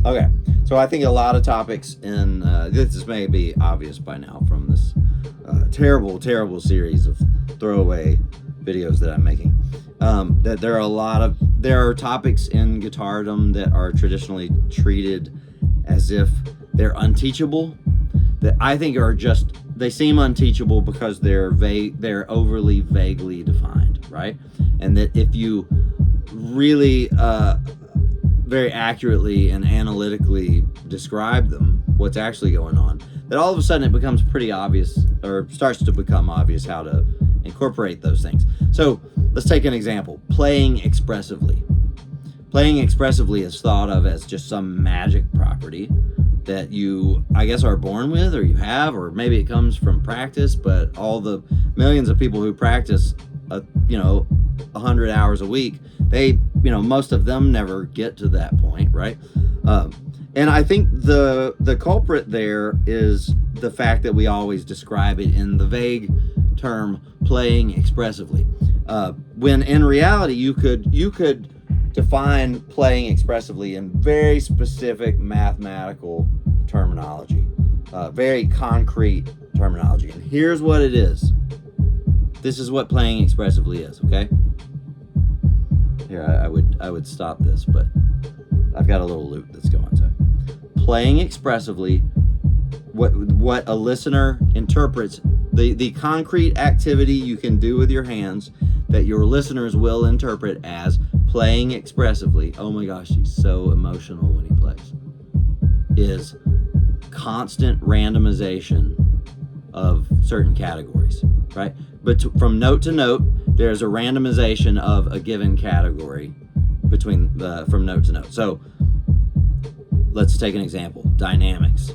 Okay, so I think a lot of topics in this may be obvious by now from this terrible series of throwaway videos that I'm making. That there are topics in guitardom that are traditionally treated as if they're unteachable. That I think are just, they seem unteachable because they're overly vaguely defined, right? And that if you really very accurately and analytically describe them, what's actually going on, that all of a sudden it becomes pretty obvious, or starts to become obvious, how to incorporate those things. So let's take an example. Playing expressively. Playing expressively is thought of as just some magic property that you, I guess, are born with, or you have, or maybe it comes from practice, but all the millions of people who practice 100 hours a week, they, most of them never get to that point, right? And I think the culprit there is the fact that we always describe it in the vague term playing expressively, when in reality you could define playing expressively in very specific mathematical terminology, very concrete terminology. And here's what it is. This is what playing expressively is, okay? Here, I would stop this, but I've got a little loop that's going. So, playing expressively, what a listener interprets, the concrete activity you can do with your hands that your listeners will interpret as playing expressively. Oh my gosh, he's so emotional when he plays. Is constant randomization of certain categories, right? But from note to note, there's a randomization of a given category from note to note. So let's take an example. Dynamics.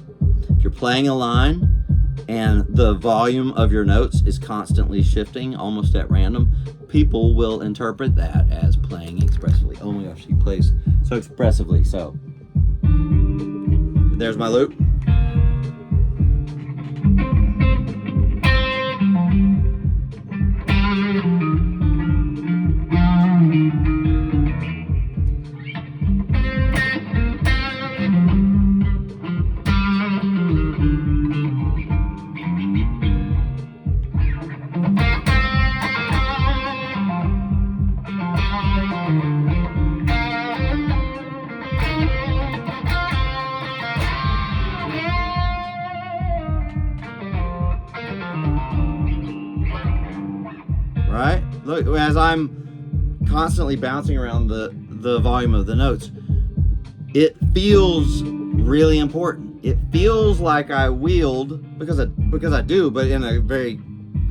If you're playing a line and the volume of your notes is constantly shifting almost at random, people will interpret that as playing expressively. Oh my gosh, he plays so expressively. So there's my loop. Right? Look, as I'm constantly bouncing around the volume of the notes, it feels really important. It feels like I wield, because I do, but in a very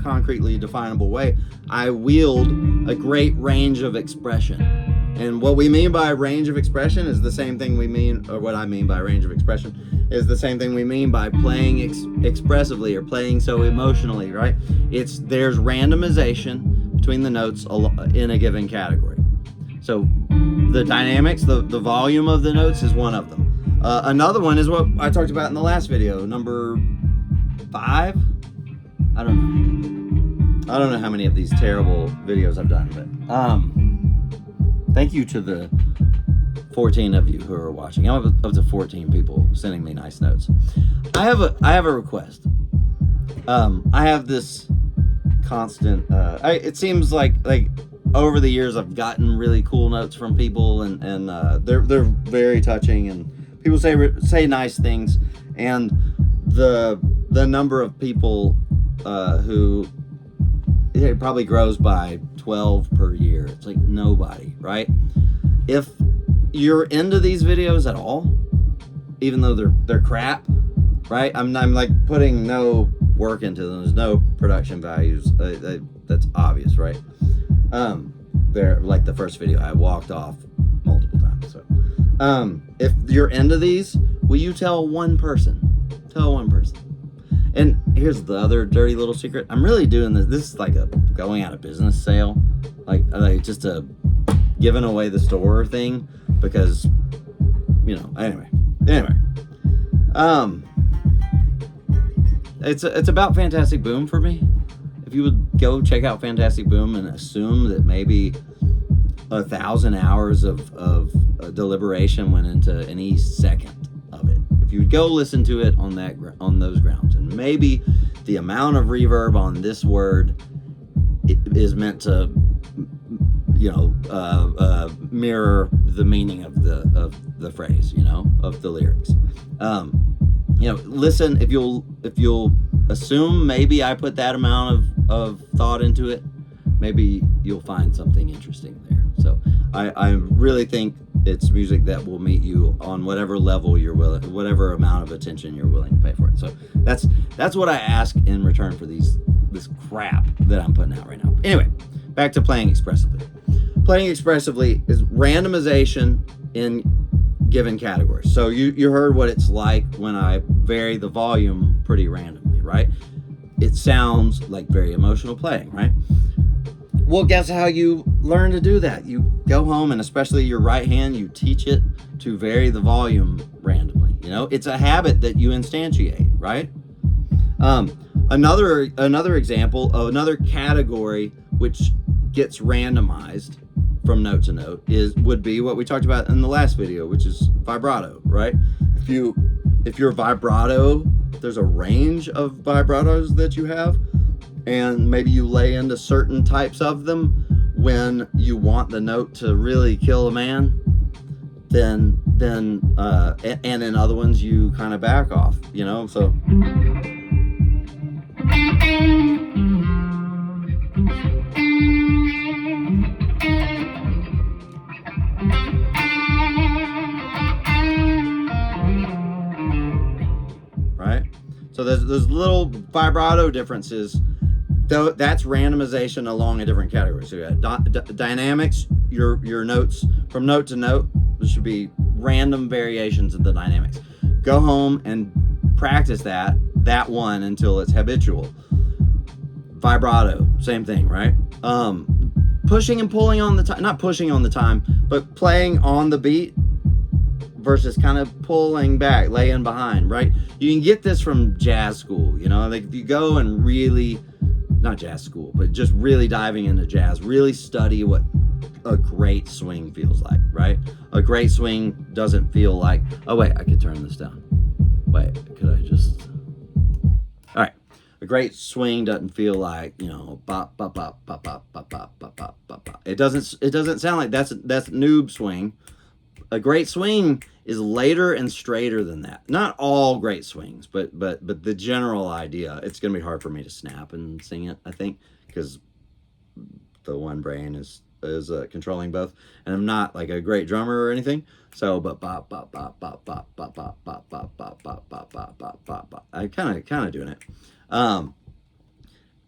concretely definable way, I wield a great range of expression. And what we mean by range of expression is the same thing we mean, or what I mean by range of expression is the same thing we mean by playing expressively or playing so emotionally, right? There's randomization between the notes in a given category. So the dynamics, the volume of the notes is one of them. Another one is what I talked about in the last video, number 5. I don't know how many of these terrible videos I've done, but thank you to the 14 of you who are watching. I'm up to 14 people sending me nice notes. I have a request. I have this constant. It seems like over the years I've gotten really cool notes from people, and they're very touching, and people say nice things, and the number of people who, it probably grows by 12 per year. It's like nobody, right? If you're into these videos at all, even though they're crap, right? I'm like putting no work into them. There's no production values. That's obvious, right? They're like the first video I walked off multiple times. So, if you're into these, will you tell one person? Tell one person. And here's the other dirty little secret. I'm really doing this. This is like a going out of business sale, like just a giving away the store thing, because anyway. It's about Fantasticboom for me. If you would go check out Fantasticboom and assume that maybe 1,000 hours of deliberation went into any second of it. If you would go listen to it on those grounds, and maybe the amount of reverb on this word is meant to, mirror the meaning of the phrase, of the lyrics. Listen. If you'll assume maybe I put that amount of thought into it, maybe you'll find something interesting there. So I really think it's music that will meet you on whatever level you're willing, whatever amount of attention you're willing to pay for it. So that's what I ask in return for this crap that I'm putting out right now. Anyway, back to playing expressively. Playing expressively is randomization in given categories. So you heard what it's like when I vary the volume pretty randomly, right? It sounds like very emotional playing, right? Well, guess how you learn to do that? You go home, and especially your right hand, you teach it to vary the volume randomly. It's a habit that you instantiate, right? Another example of another category which gets randomized from note to note would be what we talked about in the last video, which is vibrato, right? If you're vibrato, there's a range of vibratos that you have, and maybe you lay into certain types of them when you want the note to really kill a man, then and in other ones you kind of back off, so right? So there's little vibrato differences. Though that's randomization along a different category. So you got dynamics, your notes from note to note. There should be random variations of the dynamics. Go home and practice that one until it's habitual. Vibrato, same thing, right? Pushing and pulling on the time, not pushing on the time, but playing on the beat versus kind of pulling back, laying behind, right? You can get this from jazz school, like if you go and really, not jazz school, but just really diving into jazz, really study what a great swing feels like, right? A great swing doesn't feel like, oh wait, I could turn this down. Wait, could I just, all right. A great swing doesn't feel like, bop, bop, bop, bop, bop, bop, bop, bop, bop, bop, bop. It doesn't sound like that's noob swing. A great swing is later and straighter than that. Not all great swings, but the general idea. It's going to be hard for me to snap and sing it, I think, because the one brain is controlling both, and I'm not like a great drummer or anything. So, but bop bop bop bop bop bop bop bop bop bop bop bop bop bop bop bop. I kind of doing it.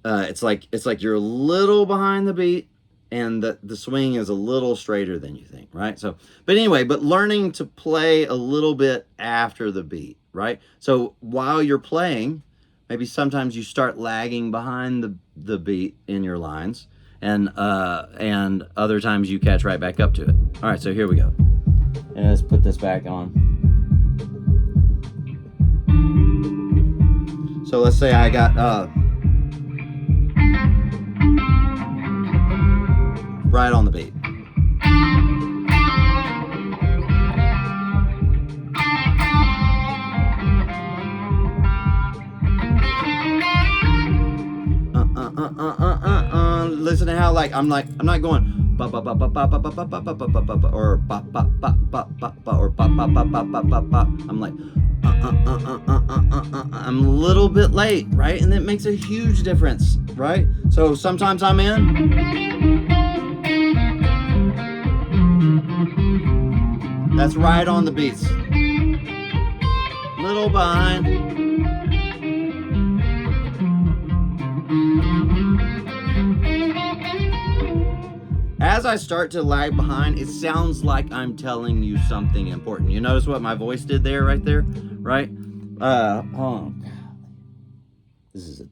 It's like you're a little behind the beat, and the swing is a little straighter than you think, right? So, but learning to play a little bit after the beat, right? So while you're playing, maybe sometimes you start lagging behind the beat in your lines, and other times you catch right back up to it. All right, so here we go. And let's put this back on. So let's say I got right on the beat. Listen to how I'm not going ba ba ba ba ba ba ba ba ba ba ba ba ba or ba ba ba ba ba ba or ba ba ba ba ba ba ba. I'm like I'm a little bit late, right? And that makes a huge difference, right? So sometimes I'm in. That's right on the beats. Little behind. As I start to lag behind, it sounds like I'm telling you something important. You notice what my voice did there, right there? Right? This is,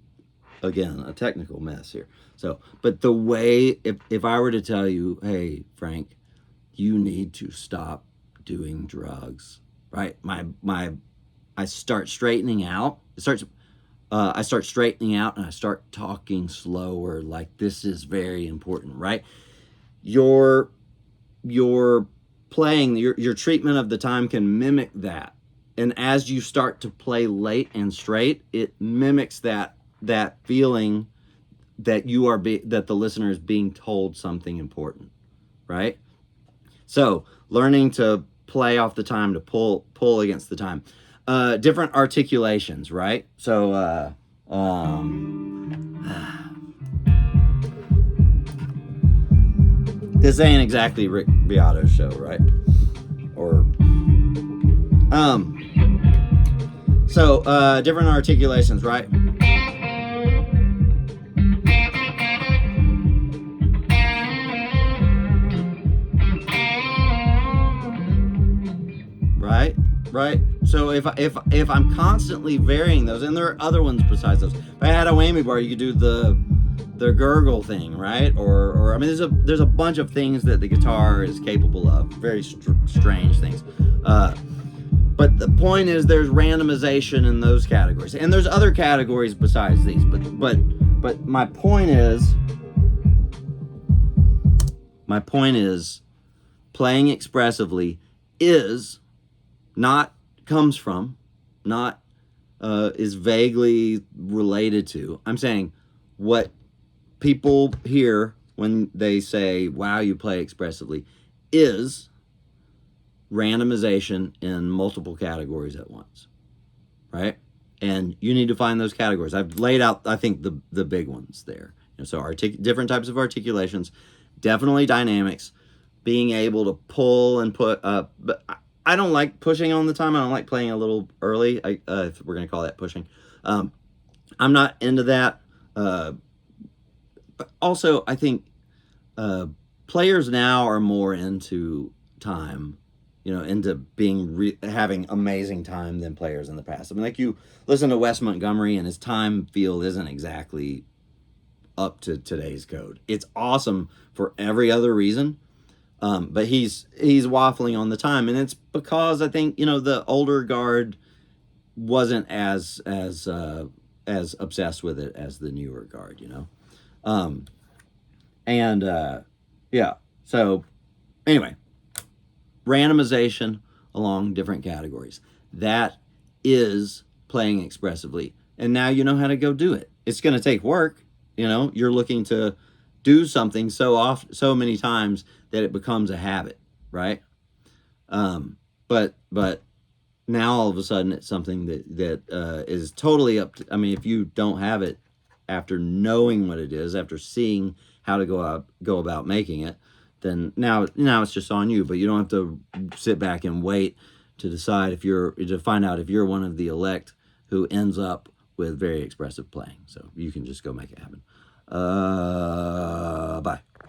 again, a technical mess here. So, but the way, if I were to tell you, hey, Frank, you need to stop doing drugs, right? I start straightening out. I start straightening out and I start talking slower, like this is very important, right? Your your playing, your treatment of the time can mimic that. And as you start to play late and straight, it mimics that feeling that that the listener is being told something important, right? So learning to play off the time, to pull against the time. Different articulations, right? So this ain't exactly Rick Beato's show, right? Or different articulations, right? Right. So if I'm constantly varying those, and there are other ones besides those. If I had a whammy bar, you could do the gurgle thing, right? Or I mean, there's a bunch of things that the guitar is capable of. Very strange things. But the point is, there's randomization in those categories, and there's other categories besides these. But my point is, playing expressively is not comes from, not is vaguely related to. I'm saying what people hear when they say, wow, you play expressively, is randomization in multiple categories at once, right? And you need to find those categories. I've laid out, I think, the big ones there. So different types of articulations, definitely dynamics, being able to pull and put up. But I don't like pushing on the time. I don't like playing a little early, if we're going to call that pushing. I'm not into that. But also, I think players now are more into time, into being having amazing time than players in the past. I mean, like, you listen to Wes Montgomery, and his time field isn't exactly up to today's code. It's awesome for every other reason, but he's waffling on the time, and it's because I think the older guard wasn't as obsessed with it as the newer guard, yeah. So anyway, randomization along different categories. That is playing expressively. And now you know how to go do it. It's going to take work. You're looking to do something so many times that it becomes a habit, right? But now all of a sudden it's something that is totally up to, I mean, if you don't have it after knowing what it is, after seeing how to go about making it, then now it's just on you. But you don't have to sit back and wait to decide to find out if you're one of the elect who ends up with very expressive playing. So you can just go make it happen. Bye.